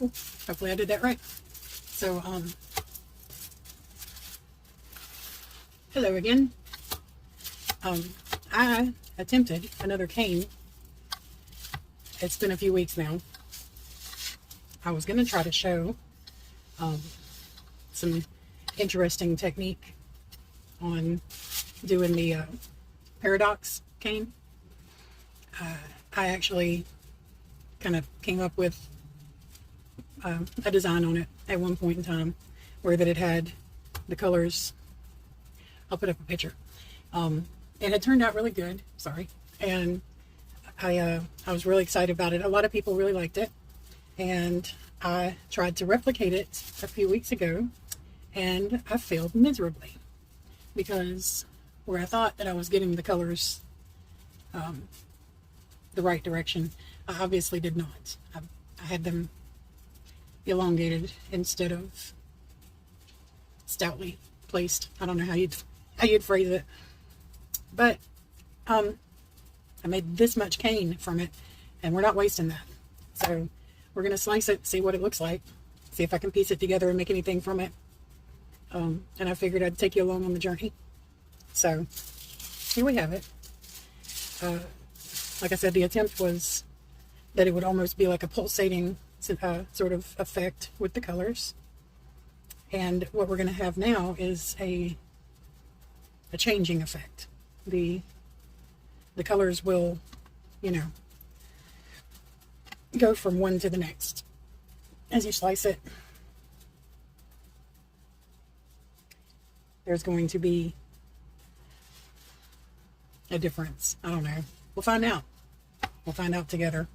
Ooh, hopefully I did that right. So, hello again. I attempted another cane. It's been a few weeks now. I was going to try to show some interesting technique on doing the paradox cane. I actually kind of came up with a design on it at one point in time where that it had the colors. I'll put up a picture. And it turned out really good. Sorry. And I was really excited about it. A lot of people really liked it. And I tried to replicate it a few weeks ago, and I failed miserably because where I thought that I was getting the colors the right direction, I obviously did not. I had them elongated instead of stoutly placed. I don't know how you'd phrase it, but I made this much cane from it, and we're not wasting that. So we're going to slice it, see what it looks like, see if I can piece it together and make anything from it. And I figured I'd take you along on the journey. So here we have it. Like I said, the attempt was that it would almost be like a pulsating sort of effect with the colors. And what we're going to have now is a changing effect. The colors will, go from one to the next as you slice it. There's going to be a difference. I don't know. We'll find out. We'll find out together,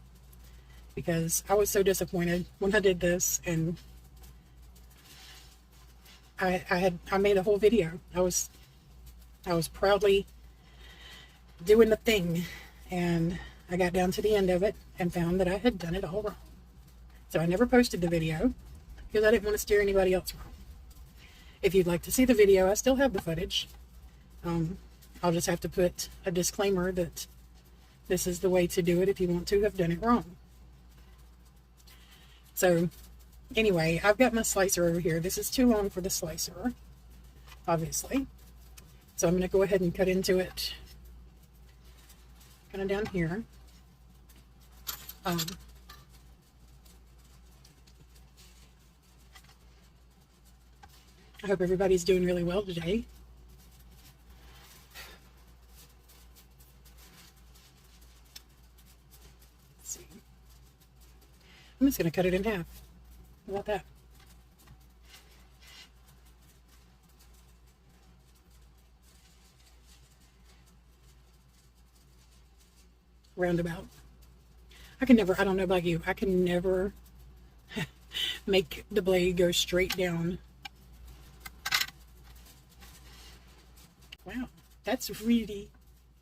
because I was so disappointed when I did this, and I made a whole video. I was proudly doing the thing, and I got down to the end of it and found that I had done it all wrong. So I never posted the video because I didn't want to steer anybody else wrong. If you'd like to see the video, I still have the footage. I'll just have to put a disclaimer that this is the way to do it if you want to have done it wrong. So anyway, I've got my slicer over here. This is too long for the slicer, obviously. So I'm going to go ahead and cut into it kind of down here. I hope everybody's doing really well today. Let's see. I'm just going to cut it in half. How about that? Roundabout. I don't know about you, I can never make the blade go straight down. Wow, that's really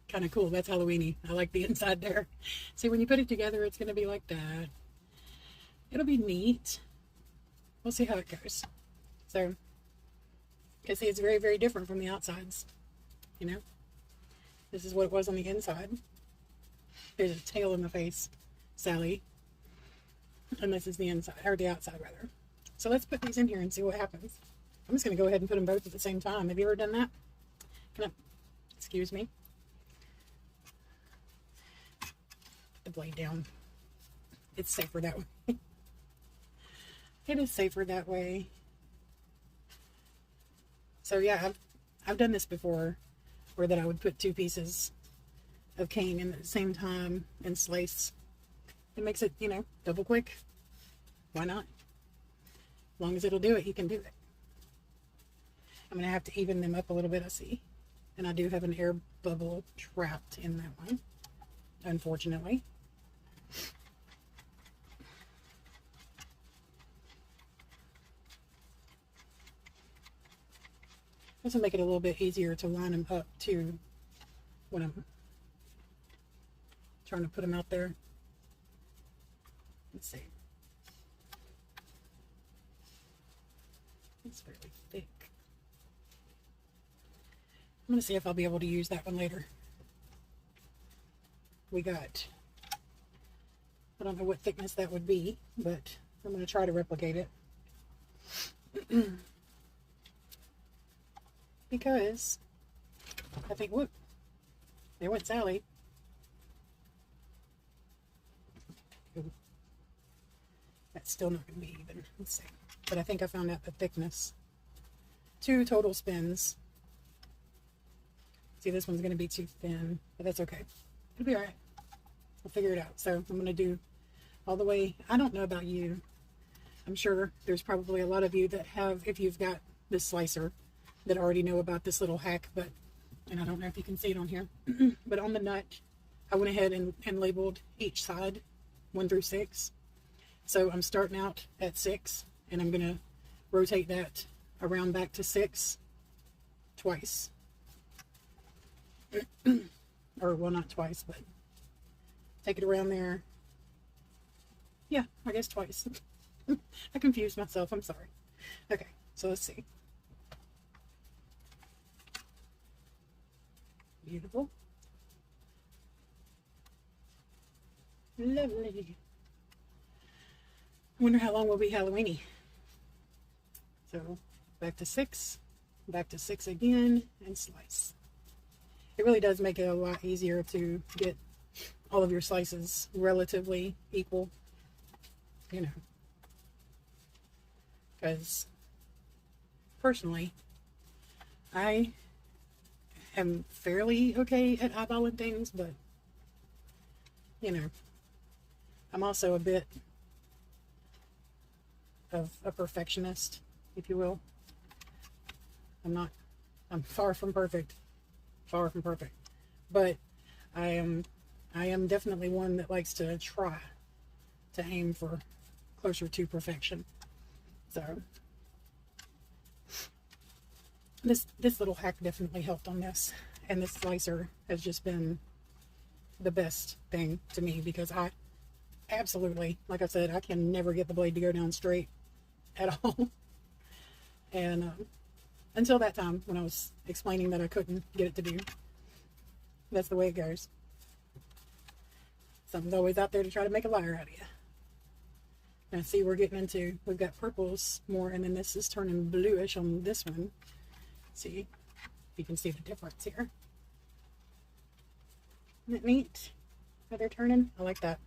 kind of cool. That's Halloweeny. I like the inside there. See, when you put it together, it's going to be like that. It'll be neat. We'll see how it goes. So, you can see it's very, very different from the outsides. This is what it was on the inside. There's a tail in the face, Sally. And this is the inside, or the outside rather. So let's put these in here and see what happens. I'm just going to go ahead and put them both at the same time. Have you ever done that? Excuse me. Put the blade down. It's safer that way. It is safer that way. So yeah, I've done this before, where that I would put two pieces of cane in at the same time and slice. It makes it, double quick. Why not? As long as it'll do it, you can do it. I'm going to have to even them up a little bit, I see. And I do have an air bubble trapped in that one, unfortunately. This will make it a little bit easier to line them up too when I'm trying to put them out there. Let's see. It's fairly thick. I'm going to see if I'll be able to use that one later. We got, I don't know what thickness that would be, but I'm going to try to replicate it. Because I think, whoop, there went Sally. Ooh. That's still not going to be even. Let's see. But I think I found out the thickness. 2 total spins. See, this one's going to be too thin, but that's okay. It'll be all right. We'll figure it out. So I'm going to do all the way. I don't know about you. I'm sure there's probably a lot of you that have, if you've got this slicer, that already know about this little hack, but, and I don't know if you can see it on here, but on the nut, I went ahead and labeled each side 1 through 6. So I'm starting out at 6, and I'm going to rotate that around back to 6 twice. Or, well, not twice, but take it around there. Yeah, I guess twice. I confused myself. I'm sorry. Okay, so let's see. Beautiful. Lovely. I wonder how long will be Halloweeny. So back to 6, back to 6 again, and slice. It really does make it a lot easier to get all of your slices relatively equal, you know, because personally, I am fairly okay at eyeballing things, but, you know, I'm also a bit of a perfectionist, if you will. I'm far from perfect. Far from perfect. But I am definitely one that likes to try to aim for closer to perfection. So this little hack definitely helped on this. And this slicer has just been the best thing to me, because I absolutely, like I said, I can never get the blade to go down straight at all. And until that time when I was explaining that I couldn't get it to do. That's the way it goes. Something's always out there to try to make a liar out of you. Now see, we're getting into, we've got purples more, and then this is turning bluish on this one. See, if you can see the difference here. Isn't it neat how they're turning? I like that.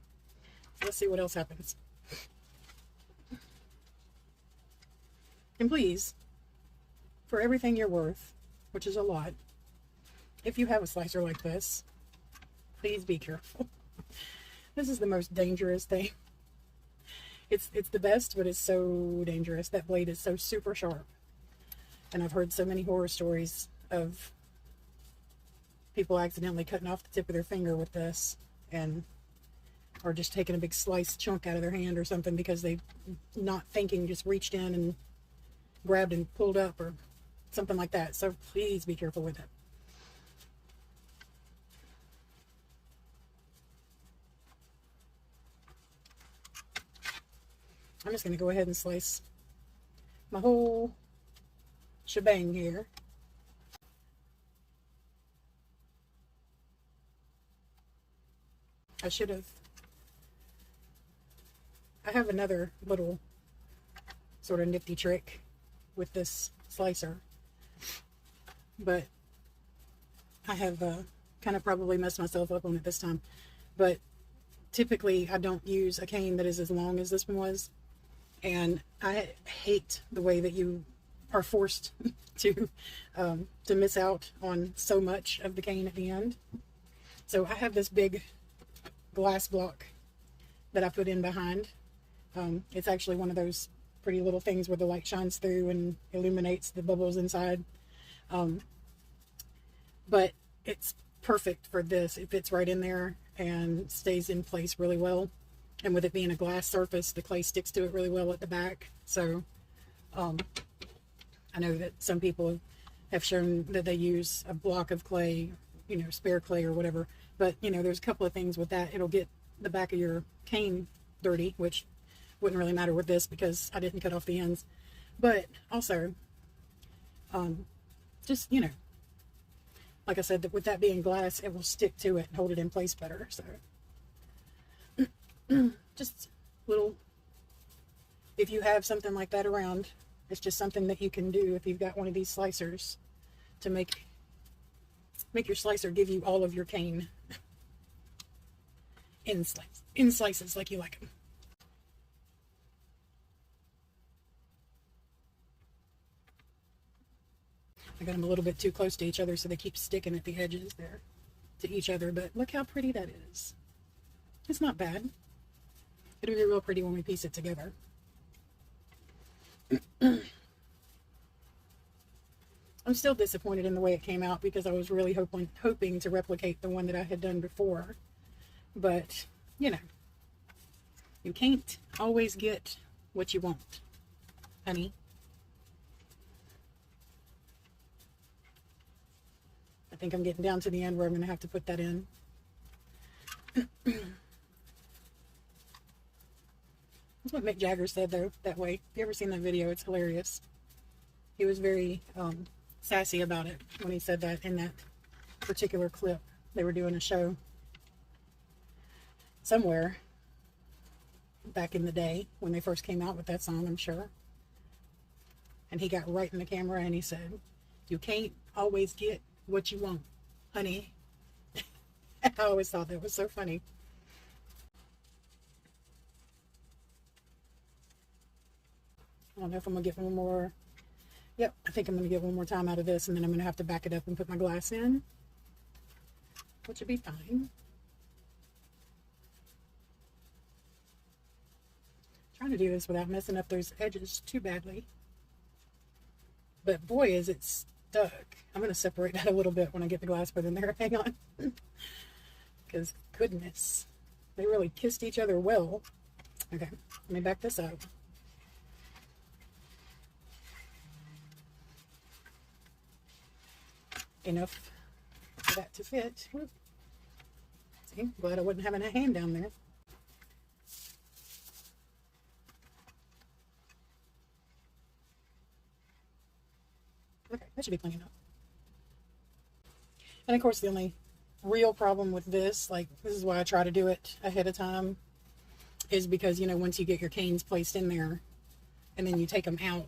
Let's see what else happens. And please, for everything you're worth, which is a lot, if you have a slicer like this, please be careful. This is the most dangerous thing. It's the best, but it's so dangerous. That blade is so super sharp. And I've heard so many horror stories of people accidentally cutting off the tip of their finger with this, and or just taking a big slice chunk out of their hand or something because they, not thinking, just reached in and grabbed and pulled up or something like that. So please be careful with it. I'm just going to go ahead and slice my whole shebang here. I have another little sort of nifty trick with this slicer, but I have kind of probably messed myself up on it this time. But typically I don't use a cane that is as long as this one was, and I hate the way that you are forced to miss out on so much of the cane at the end. So I have this big glass block that I put in behind. It's actually one of those pretty little things where the light shines through and illuminates the bubbles inside. But it's perfect for this. It fits right in there and stays in place really well. And with it being a glass surface, the clay sticks to it really well at the back. So I know that some people have shown that they use a block of clay, you know, spare clay or whatever. But, you know, there's a couple of things with that. It'll get the back of your cane dirty, which wouldn't really matter with this because I didn't cut off the ends. But also, just, you know, like I said, that with that being glass, it will stick to it and hold it in place better. So just little if you have something like that around, it's just something that you can do if you've got one of these slicers to make your slicer give you all of your cane in slices like you like them. I got them a little bit too close to each other, so they keep sticking at the edges there to each other, but look how pretty that is. It's not bad. It'll be real pretty when we piece it together. I'm still disappointed in the way it came out because I was really hoping to replicate the one that I had done before. But, you know, you can't always get what you want, honey. I think I'm getting down to the end where I'm going to have to put that in. That's what Mick Jagger said, though, that way. If you ever seen that video, it's hilarious. He was very sassy about it when he said that in that particular clip. They were doing a show somewhere back in the day when they first came out with that song, I'm sure. And he got right in the camera and he said, "You can't always get what you want, honey." I always thought that was so funny. I don't know if I'm going to get one more. Yep, I think I'm going to get one more time out of this, and then I'm going to have to back it up and put my glass in, which will be fine. Trying to do this without messing up those edges too badly. But boy, is it stuck. I'm going to separate that a little bit when I get the glass put in there. Hang on. Because goodness, they really kissed each other well. Okay, let me back this up. Enough for that to fit. See, glad I wasn't having a hand down there. Okay, that should be plenty enough. And of course, the only real problem with this, like this is why I try to do it ahead of time, is because, you know, once you get your canes placed in there and then you take them out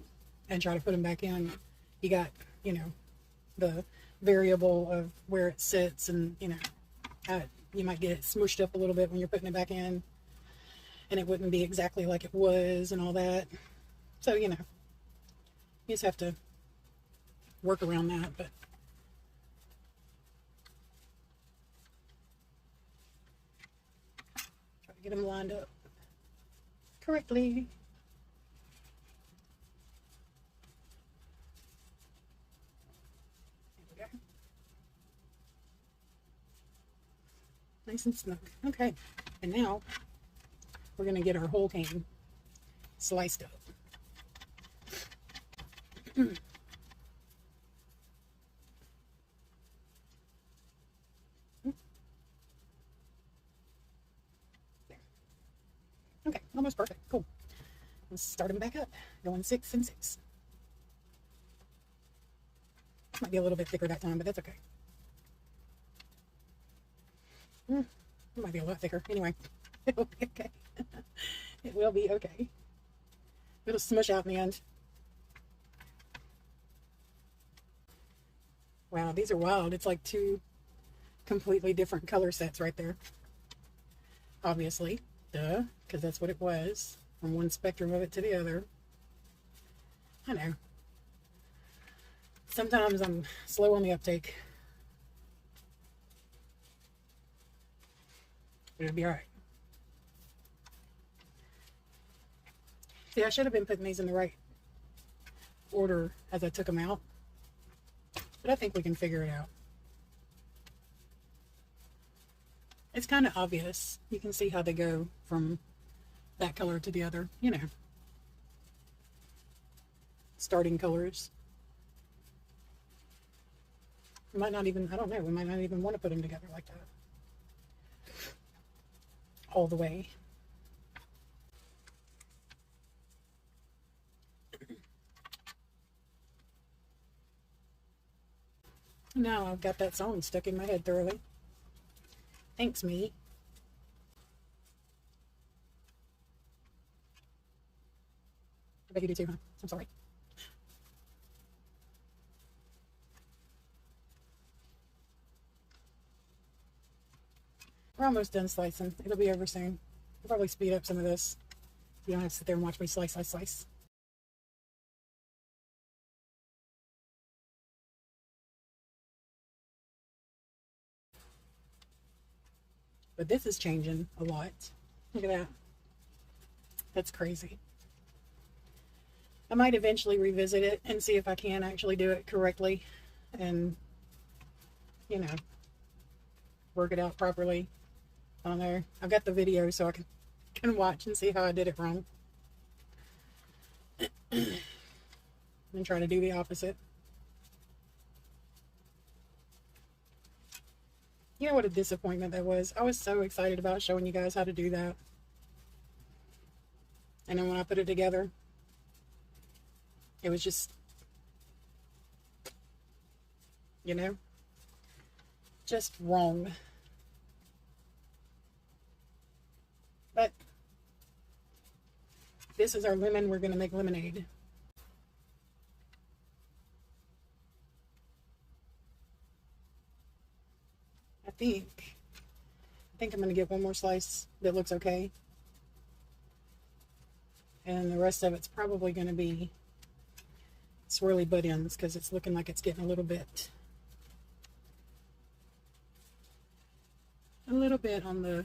and try to put them back in, you got, you know, the variable of where it sits, and you know, you might get it smooshed up a little bit when you're putting it back in, and it wouldn't be exactly like it was and all that. So, you know, you just have to work around that. But try to get them lined up correctly. Nice and snug. Okay, and now we're going to get our whole cane sliced up. There. Okay, almost perfect. Cool. Let's start them back up. Going 6 and 6. Might be a little bit thicker that time, but that's okay. It might be a lot thicker. Anyway, it'll be okay. It will be okay. It'll smush out in the end. Wow, these are wild. It's like two completely different color sets right there. Obviously. Duh. Because that's what it was. From one spectrum of it to the other. I know. Sometimes I'm slow on the uptake. It'll be alright. See, I should have been putting these in the right order as I took them out. But I think we can figure it out. It's kind of obvious. You can see how they go from that color to the other, you know. Starting colors. We might not even, I don't know, we might not even want to put them together like that. All the way. Now I've got that song stuck in my head thoroughly. Thanks, me. I bet you do too, huh? I'm sorry. We're almost done slicing. It'll be over soon. I'll probably speed up some of this. You don't have to sit there and watch me slice, slice, slice. But this is changing a lot. Look at that. That's crazy. I might eventually revisit it and see if I can actually do it correctly and, you know, work it out properly. I don't know. I've got the video so I can watch and see how I did it wrong. And try to do the opposite. You know what a disappointment that was? I was so excited about showing you guys how to do that. And then when I put it together, it was just, you know, just wrong. But this is our lemon. We're going to make lemonade. I think I'm going to get one more slice that looks okay. And the rest of it's probably going to be swirly butt ends because it's looking like it's getting a little bit on the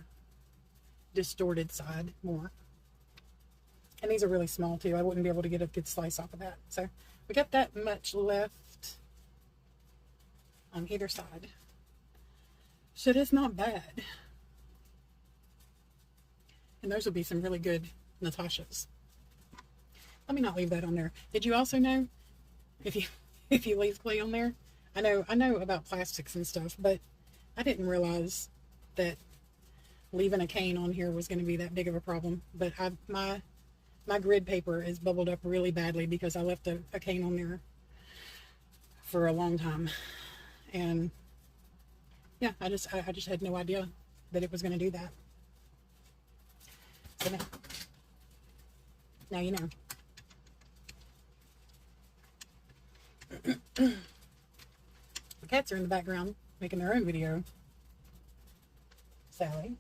distorted side more. And these are really small too. I wouldn't be able to get a good slice off of that. So we got that much left on either side. So that's not bad. And those will be some really good Natashas. Let me not leave that on there. Did you also know if you leave clay on there? I know about plastics and stuff, but I didn't realize that leaving a cane on here was going to be that big of a problem. But my grid paper is bubbled up really badly because I left a cane on there for a long time. And yeah, I just had no idea that it was going to do that. So now you know. The cats are in the background making their own video. Sally's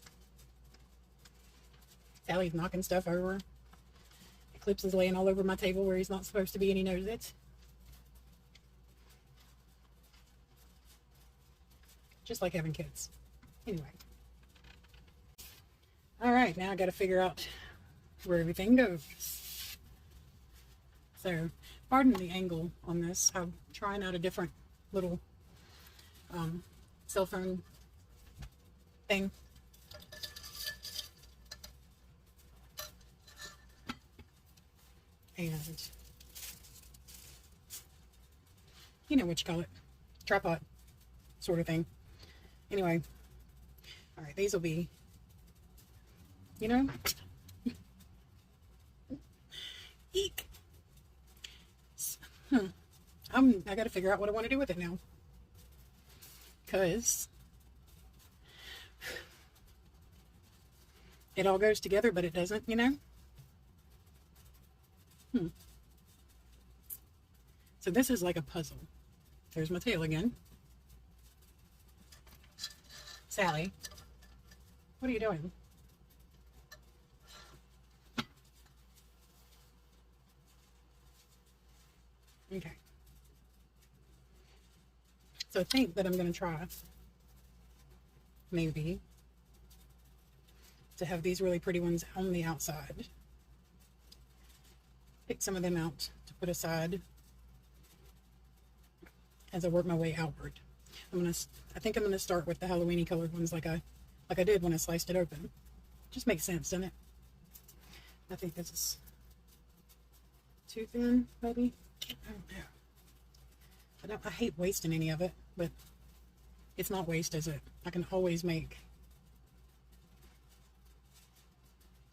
knocking stuff over. Eclipse is laying all over my table where he's not supposed to be and he knows it. Just like having kids. Anyway. Alright, now I got to figure out where everything goes. So, pardon the angle on this. I'm trying out a different little cell phone thing. And you know what you call it. Tripod sort of thing. Anyway. Alright, these will be, you know. Eek. I gotta figure out what I want to do with it now. Because it all goes together, but it doesn't, you know? So this is like a puzzle. There's my tail again. Sally, what are you doing? Okay. So I think that I'm going to try, maybe, to have these really pretty ones on the outside. Pick some of them out to put aside as I work my way outward. I think I'm gonna start with the Halloweeny colored ones like I did when I sliced it open. Just makes sense, doesn't it? I think this is too thin, maybe. I don't know. I hate wasting any of it, but it's not waste, is it? I can always make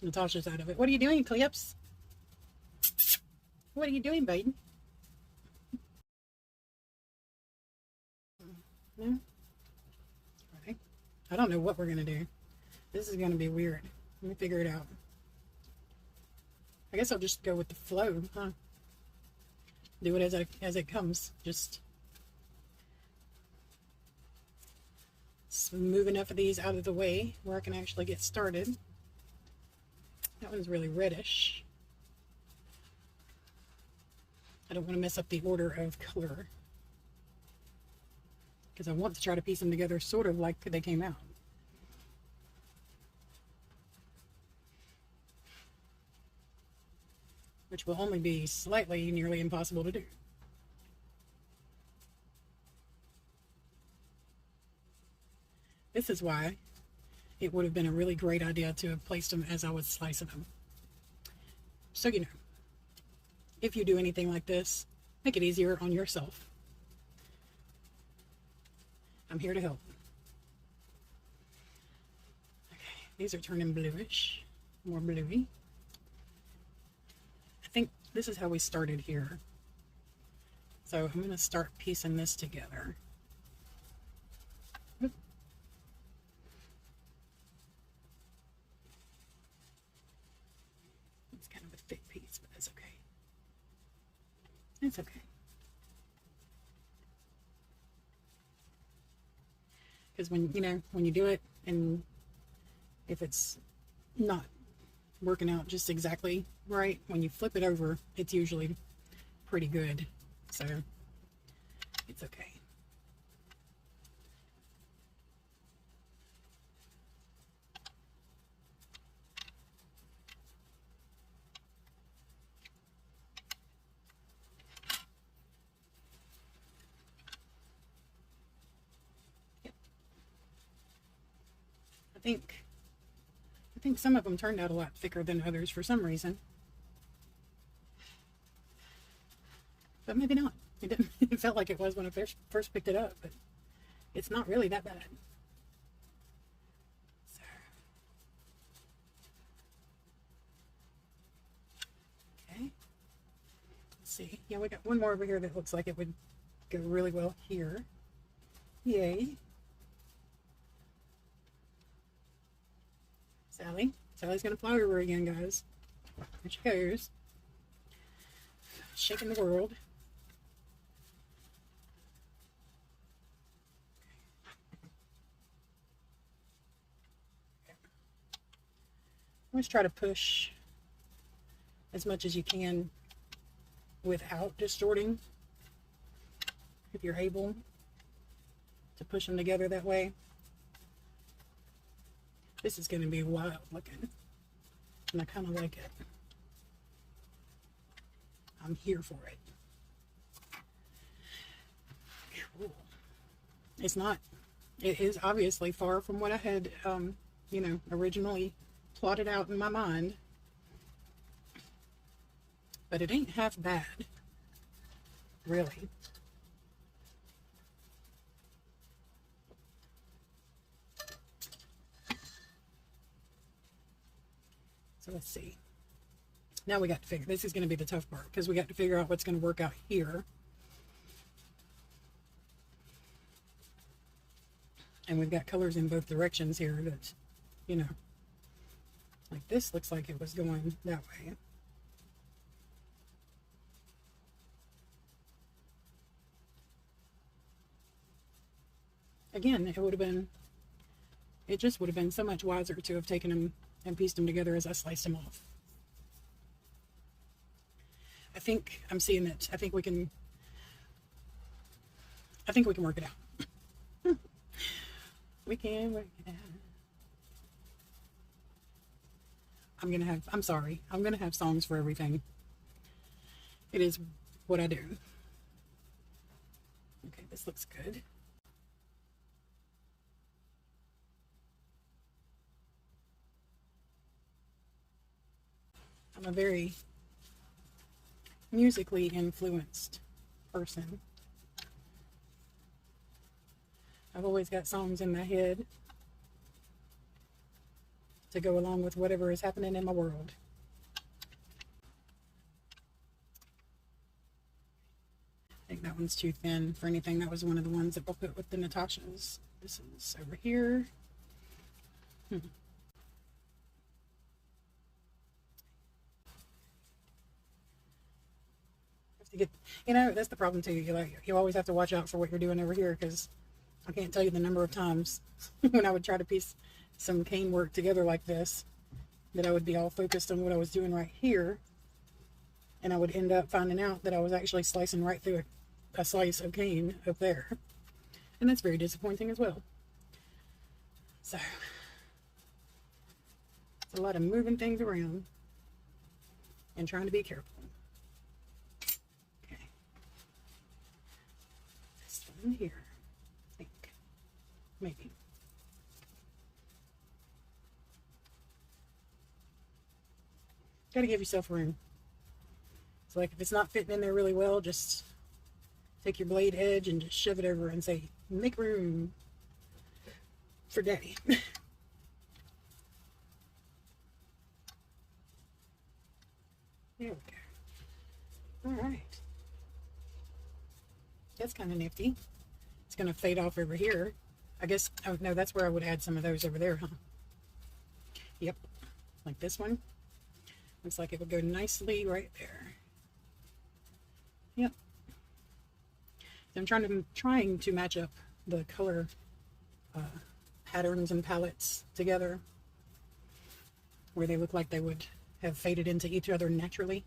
Natasha's out of it. What are you doing, Clips? What are you doing, baby? No? Right. I don't know what we're going to do. This is going to be weird. Let me figure it out. I guess I'll just go with the flow, huh? Do it as it comes. Just move enough of these out of the way where I can actually get started. That one's really reddish. I don't want to mess up the order of color, because I want to try to piece them together sort of like they came out. Which will only be slightly nearly impossible to do. This is why it would have been a really great idea to have placed them as I was slicing them. So, you know, if you do anything like this, make it easier on yourself. I'm here to help. Okay, these are turning bluish, more bluey. I think this is how we started here. So I'm going to start piecing this together. It's kind of a thick piece, but that's okay. It's okay. Because when you do it, and if it's not working out just exactly right, when you flip it over, it's usually pretty good. So it's okay. Yep. I think some of them turned out a lot thicker than others for some reason. But maybe not. It didn't. It felt like it was when I first picked it up, but it's not really that bad. So. Okay. Let's see. Yeah, we got one more over here that looks like it would go really well here. Yay. Sally's gonna fly over again, guys. There she goes. Shaking the world. Always try to push as much as you can without distorting, if you're able to push them together that way. This is going to be wild looking, and I kind of like it. I'm here for it. Cool. It is obviously far from what I had, originally plotted out in my mind, but it ain't half bad, really. So let's see. Now we got to figure, this is going to be the tough part, because we got to figure out what's going to work out here. And we've got colors in both directions here that, like this looks like it was going that way. Again, it just would have been so much wiser to have taken them and pieced them together as I sliced them off. I think I'm seeing it. I think we can work it out. We can work it out. I'm gonna have songs for everything. It is what I do. Okay, this looks good. I'm a very musically influenced person. I've always got songs in my head to go along with whatever is happening in my world. I think that one's too thin for anything. That was one of the ones that we'll put with the Natashas. This is over here. to get, you know, that's the problem too. You always have to watch out for what you're doing over here, because I can't tell you the number of times when I would try to piece some cane work together like this, that I would be all focused on what I was doing right here, and I would end up finding out that I was actually slicing right through a slice of cane up there. And that's very disappointing as well. So, it's a lot of moving things around and trying to be careful. Okay. This one here, I think. Maybe. Gotta give yourself room. So like if it's not fitting in there really well, just take your blade edge and just shove it over and say, make room for daddy. There we go. All right. That's kind of nifty. It's going to fade off over here. I guess, oh no, that's where I would add some of those over there, huh? Yep. Like this one. Looks like it would go nicely right there. Yep. I'm trying to match up the color patterns and palettes together, where they look like they would have faded into each other naturally,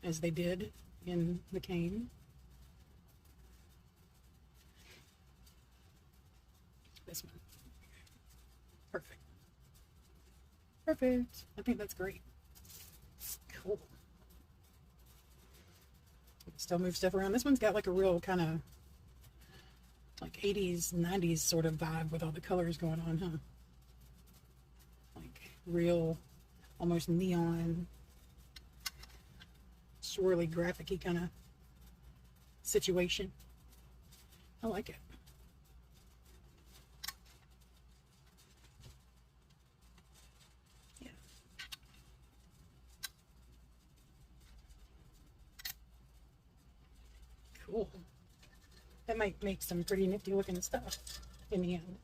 as they did in the cane. This one. Perfect. Perfect. I think that's great. Cool. Still move stuff around. This one's got like a real kind of like 80s, 90s sort of vibe with all the colors going on, huh? Like real, almost neon, swirly, graphic-y kind of situation. I like it. Cool. That might make some pretty nifty looking stuff in the end.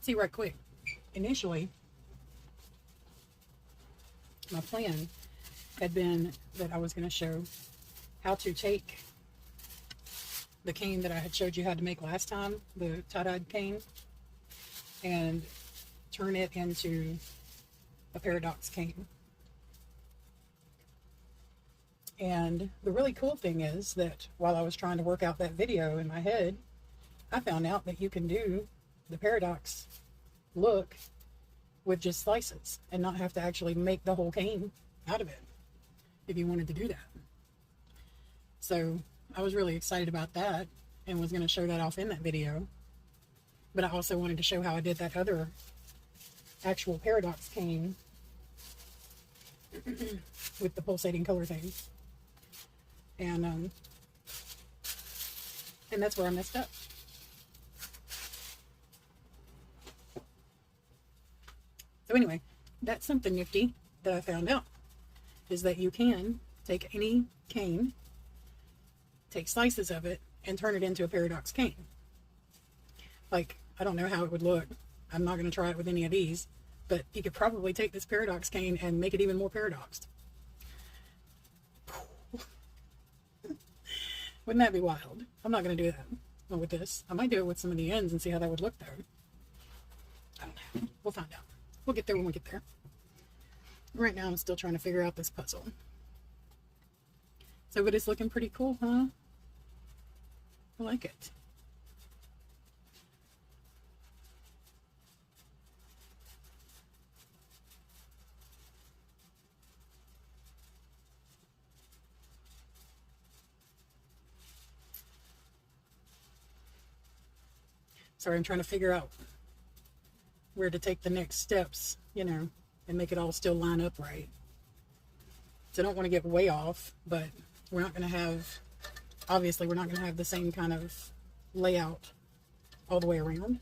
See, right quick, initially my plan had been that I was going to show how to take the cane that I had showed you how to make last time, the tie-dyed cane, and turn it into a paradox cane. And the really cool thing is that while I was trying to work out that video in my head, I found out that you can do the paradox look with just slices and not have to actually make the whole cane out of it if you wanted to do that. So I was really excited about that and was going to show that off in that video. But I also wanted to show how I did that other actual paradox cane with the pulsating color thing. And that's where I messed up. So anyway, that's something nifty that I found out, is that you can take any cane, take slices of it, and turn it into a paradox cane. Like, I don't know how it would look. I'm not going to try it with any of these, but you could probably take this paradox cane and make it even more paradoxed. Wouldn't that be wild? I'm not going to do that with this. I might do it with some of the ends and see how that would look though. I don't know. We'll find out. We'll get there when we get there. Right now I'm still trying to figure out this puzzle. So, but it's looking pretty cool, huh? I like it. Sorry, I'm trying to figure out where to take the next steps, you know, and make it all still line up right. So I don't want to get way off, but we're not going to have, obviously we're not going to have the same kind of layout all the way around.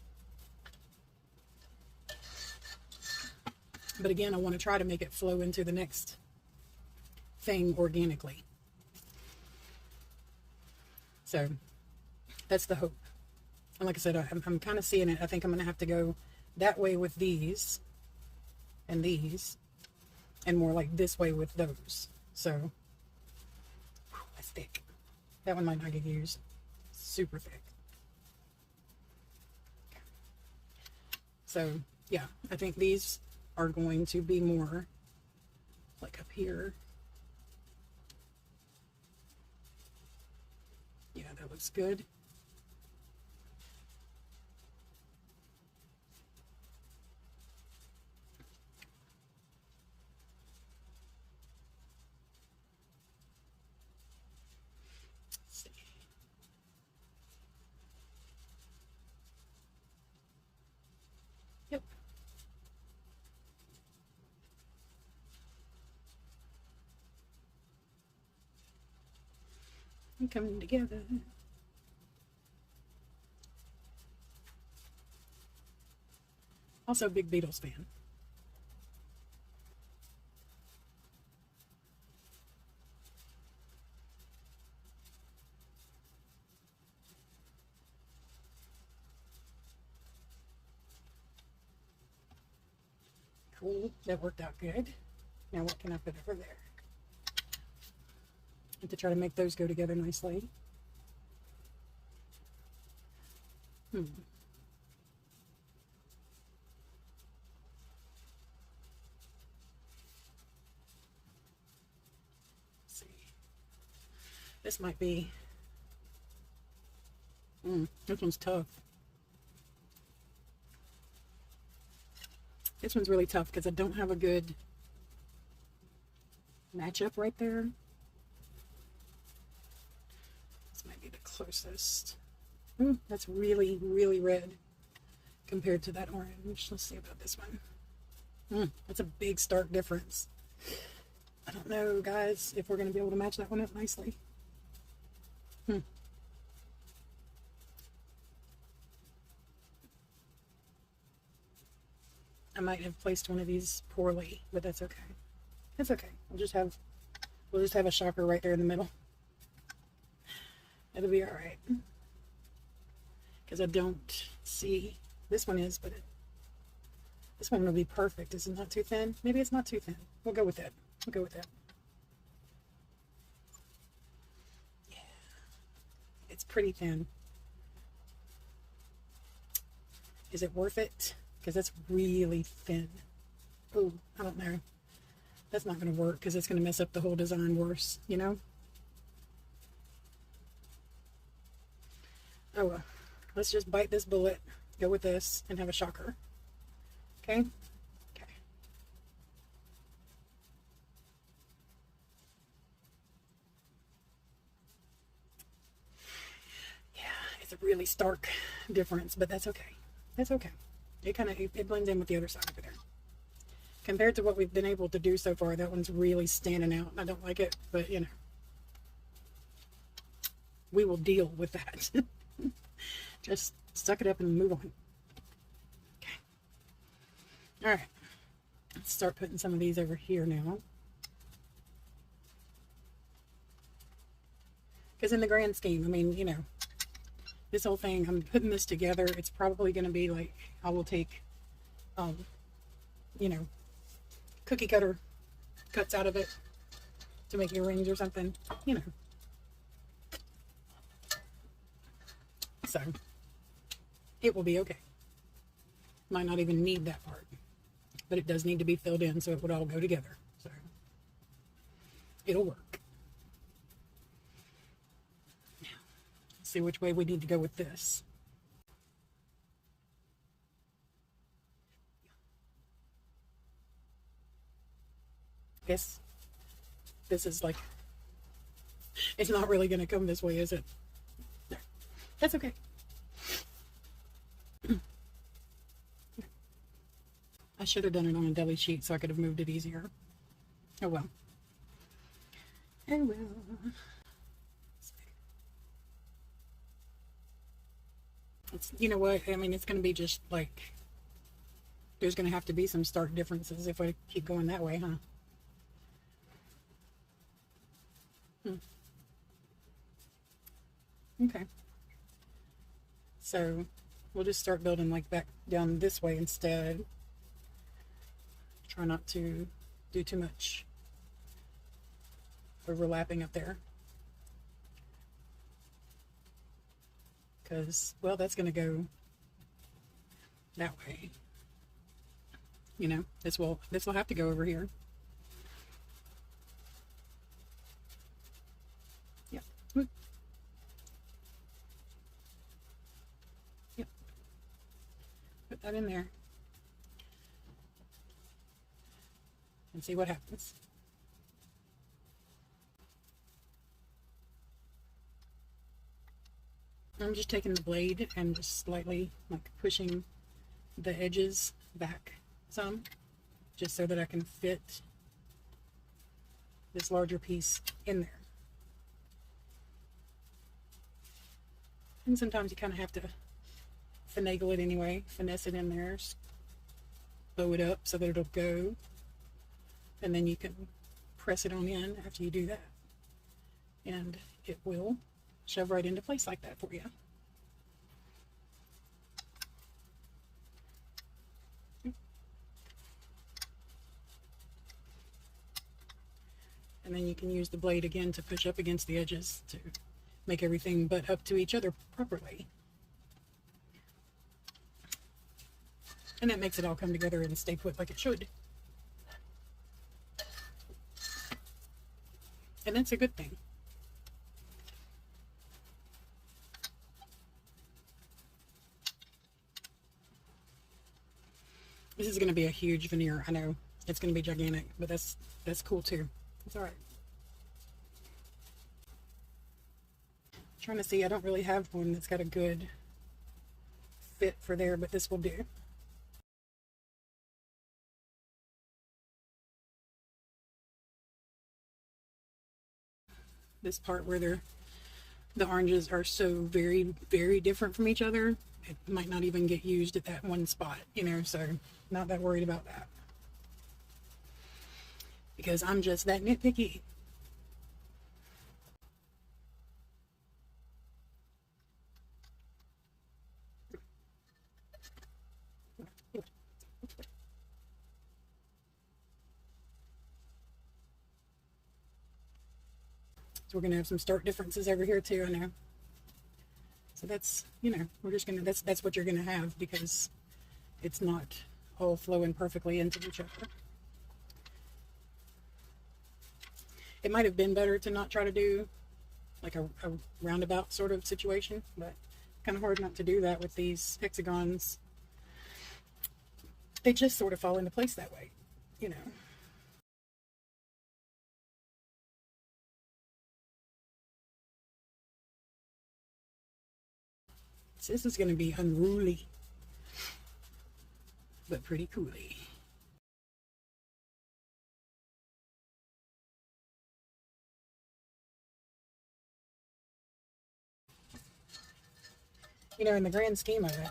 But again, I want to try to make it flow into the next thing organically. So that's the hope. And like I said, I'm kind of seeing it. I think I'm going to have to go that way with these and these, and more like this way with those. So that's thick. That one might not get used. Super thick. So yeah, I think these are going to be more like up here. Yeah, that looks good. Let's see. Yep. And coming together. Also, big Beatles fan. Cool, that worked out good. Now what can I put over there? And to try to make those go together nicely. Let's see. This might be. This one's tough. This one's really tough because I don't have a good matchup right there. This might be the closest. That's really, really red compared to that orange. Let's see about this one. That's a big stark difference. I don't know, guys, if we're going to be able to match that one up nicely. I might have placed one of these poorly, but that's okay. That's okay. We'll just have a shocker right there in the middle. It'll be all right. Because I don't see this one is, but this one will be perfect. Is it not too thin? Maybe it's not too thin. We'll go with that. We'll go with that. Yeah, it's pretty thin. Is it worth it? Because that's really thin. Oh, I don't know. That's not going to work because it's going to mess up the whole design worse, you know? Oh well. Let's just bite this bullet, go with this, and have a shocker. Okay? Okay. Yeah, it's a really stark difference, but that's okay. That's okay. It blends in with the other side over there. Compared to what we've been able to do so far, that one's really standing out. I don't like it, but you know, we will deal with that. Just suck it up and move on. Okay. All right. Let's start putting some of these over here now. Because in the grand scheme, I mean, you know, this whole thing, I'm putting this together. It's probably going to be like, I will take, you know, cookie cutter cuts out of it to make earrings or something, you know. So, it will be okay. Might not even need that part, but it does need to be filled in so it would all go together. So, it'll work. Now, let's see which way we need to go with this. This is like, it's not really going to come this way, is it? No. That's okay. I should have done it on a deli sheet so I could have moved it easier. Oh well. Oh well. It's, you know what, I mean, it's going to be just like, there's going to have to be some stark differences if I keep going that way, huh? Okay. So we'll just start building like back down this way instead. Try not to do too much overlapping up there. Because, well, that's going to go that way. You know, this will have to go over here. Yeah. Yep. Put that in there. And see what happens. I'm just taking the blade and just slightly like pushing the edges back some, just so that I can fit this larger piece in there. And sometimes you kind of have to finagle it anyway, finesse it in there, bow it up so that it'll go, and then you can press it on in after you do that, and it will shove right into place like that for you. And then you can use the blade again to push up against the edges to make everything butt up to each other properly. And that makes it all come together and stay put like it should. And that's a good thing. This is going to be a huge veneer. I know it's going to be gigantic, but that's cool too. It's all right. Trying to see, I don't really have one that's got a good fit for there, but this will do. This part where the oranges are so very, very different from each other, it might not even get used at that one spot, you know, so not that worried about that. Because I'm just that nitpicky. So we're going to have some stark differences over here too, I know. So that's, you know, we're just going to, that's what you're going to have, because it's not all flowing perfectly into each other. It might have been better to not try to do like a roundabout sort of situation, but kind of hard not to do that with these hexagons. They just sort of fall into place that way, you know. So this is going to be unruly, but pretty coolly. You know, in the grand scheme of it,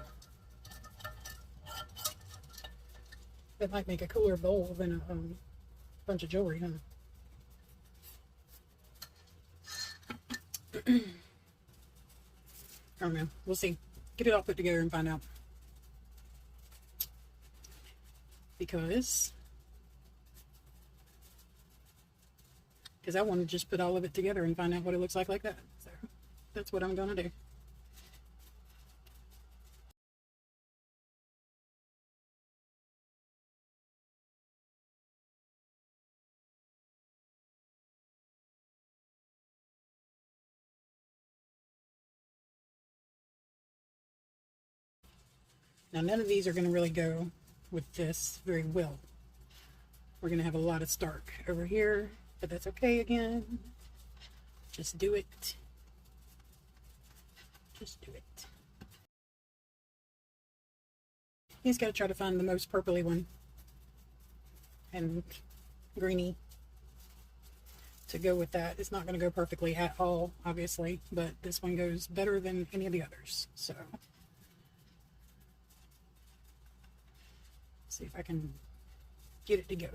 that might make a cooler bowl than a bunch of jewelry, huh? I don't know. We'll see. Get it all put together and find out. Because I want to just put all of it together and find out what it looks like that. So that's what I'm going to do. Now, none of these are going to really go with this very well. We're going to have a lot of stark over here, but that's okay again. Just do it. Just do it. You just got to try to find the most purpley one and greeny to go with that. It's not going to go perfectly at all, obviously, but this one goes better than any of the others. So see if I can get it to go.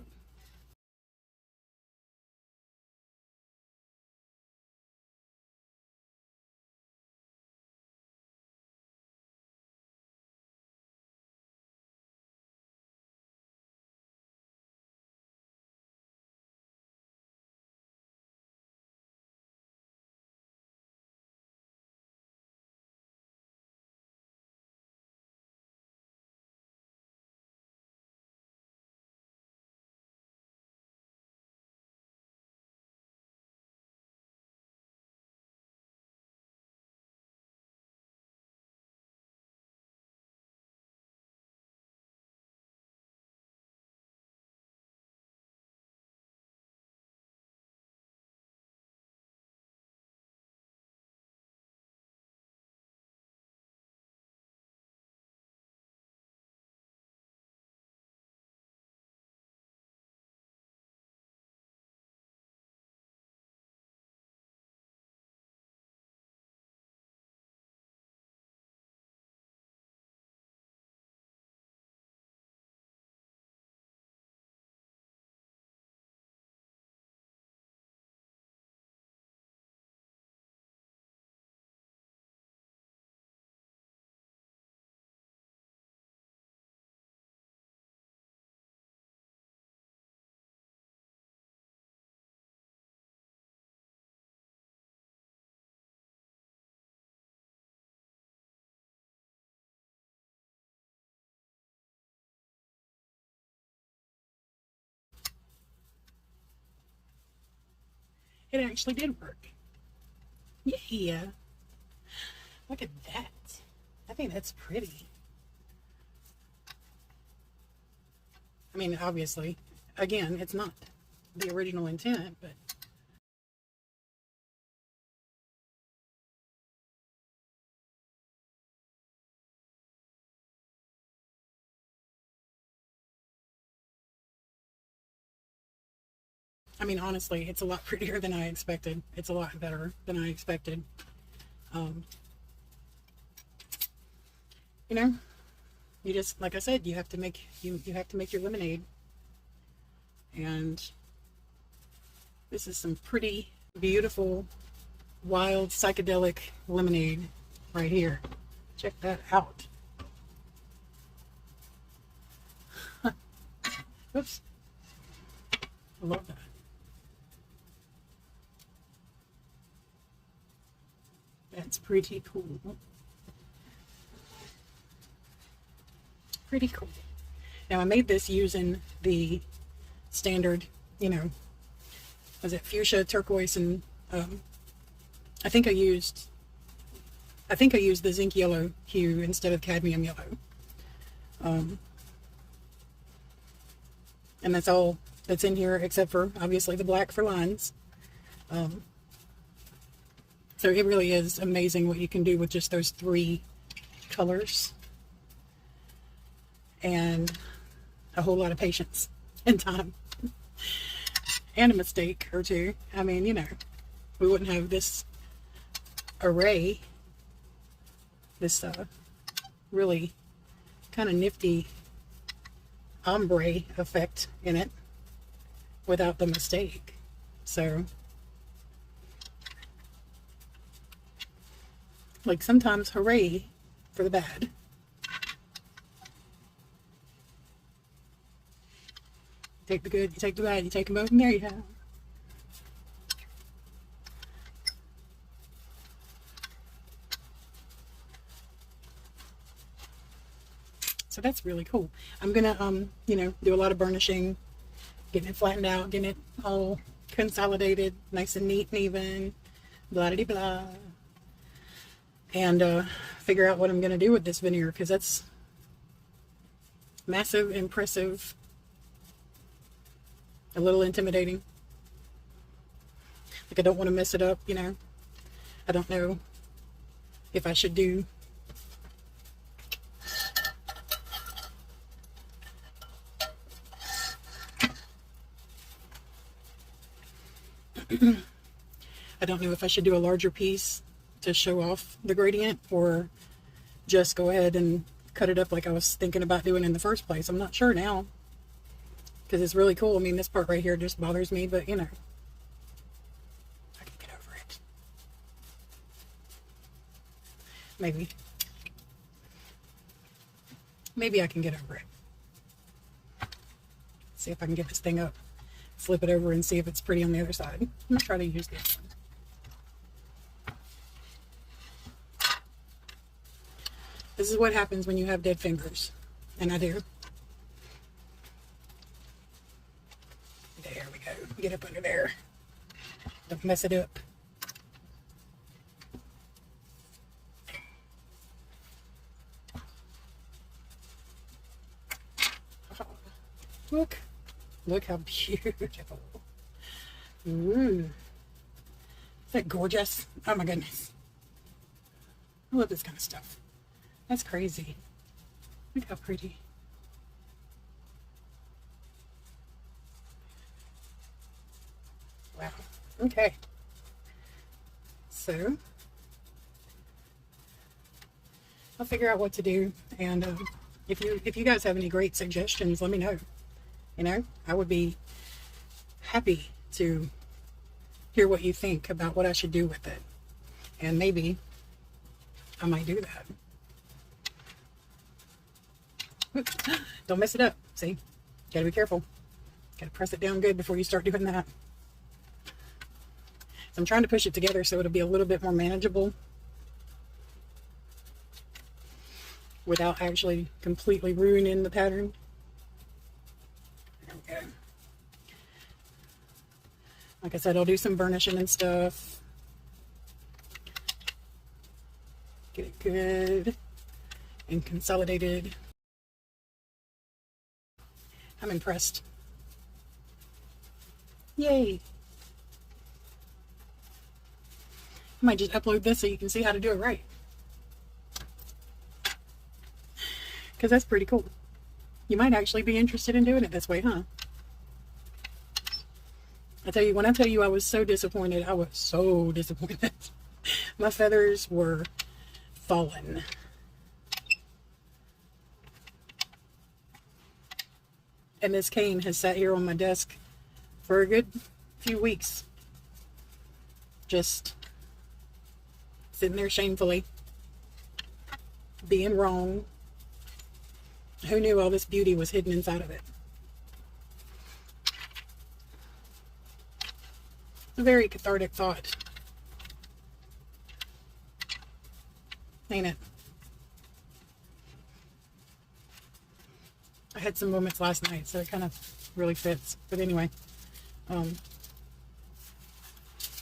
It actually did work. Yeah. Look at that. I think that's pretty. I mean, obviously, again, it's not the original intent, but I mean, honestly, it's a lot prettier than I expected. It's a lot better than I expected. Um, you know, you just, like I said, you have to make you have to make your lemonade. And this is some pretty beautiful, wild, psychedelic lemonade right here. Check that out. Oops. I love that. That's pretty cool. Pretty cool. Now I made this using the standard, you know, was it fuchsia, turquoise, and I think I used the zinc yellow hue instead of cadmium yellow. And that's all that's in here except for obviously the black for lines. So it really is amazing what you can do with just those 3 colors and a whole lot of patience and time and a mistake or two. I mean, you know, we wouldn't have this array, this really kind of nifty ombre effect in it without the mistake. So, like, sometimes hooray for the bad. Take the good, you take the bad, you take them both, and there you have. So that's really cool. I'm gonna, you know, do a lot of burnishing, getting it flattened out, getting it all consolidated, nice and neat and even, blah de blah, and figure out what I'm gonna do with this veneer, because that's massive, impressive, a little intimidating. Like, I don't want to mess it up, you know. I don't know if I should do I don't know if I should do a larger piece to show off the gradient or just go ahead and cut it up like I was thinking about doing in the first place. I'm not sure now because it's really cool. I mean, this part right here just bothers me, but you know, I can get over it. Maybe. Maybe I can get over it. See if I can get this thing up. Flip it over and see if it's pretty on the other side. I'm going to try to use this one. This is what happens when you have dead fingers. And I do. There we go. Get up under there. Don't mess it up. Oh, look. Look how beautiful. Ooh. Is that gorgeous? Oh my goodness. I love this kind of stuff. That's crazy. Look how pretty. Wow. Okay. So, I'll figure out what to do. And if you guys have any great suggestions, let me know. You know, I would be happy to hear what you think about what I should do with it. And maybe I might do that. Oops. Don't mess it up. See? Gotta be careful. Gotta press it down good before you start doing that. So I'm trying to push it together so it'll be a little bit more manageable without actually completely ruining the pattern. Like I said, I'll do some burnishing and stuff. Get it good and consolidated. I'm impressed. Yay. I might just upload this so you can see how to do it right. Because that's pretty cool. You might actually be interested in doing it this way, huh? I tell you, when I tell you I was so disappointed, I was so disappointed. My feathers were fallen. And this cane has sat here on my desk for a good few weeks. Just sitting there shamefully, being wrong. Who knew all this beauty was hidden inside of it? A very cathartic thought. Ain't it? I had some moments last night, so it kind of really fits. But anyway,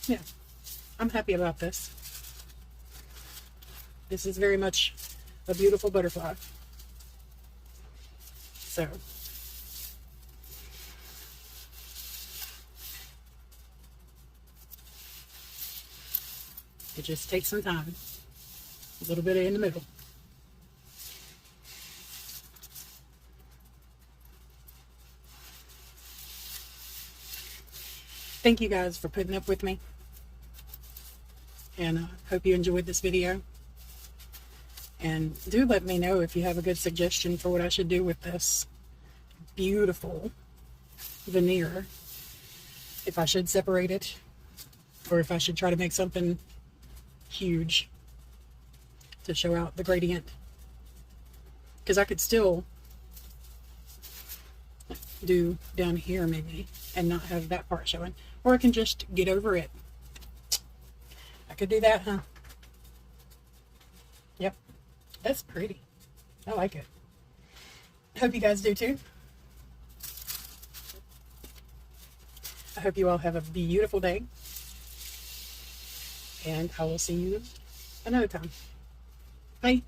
yeah, I'm happy about this. This is very much a beautiful butterfly. So, it just takes some time. A little bit in the middle. Thank you guys for putting up with me. And I hope you enjoyed this video. And do let me know if you have a good suggestion for what I should do with this beautiful veneer. If I should separate it, or if I should try to make something huge to show out the gradient. Because I could still do down here maybe and not have that part showing. Or I can just get over it. I could do that, huh? Yep. That's pretty. I like it. Hope you guys do too. I hope you all have a beautiful day. And I will see you another time. Bye.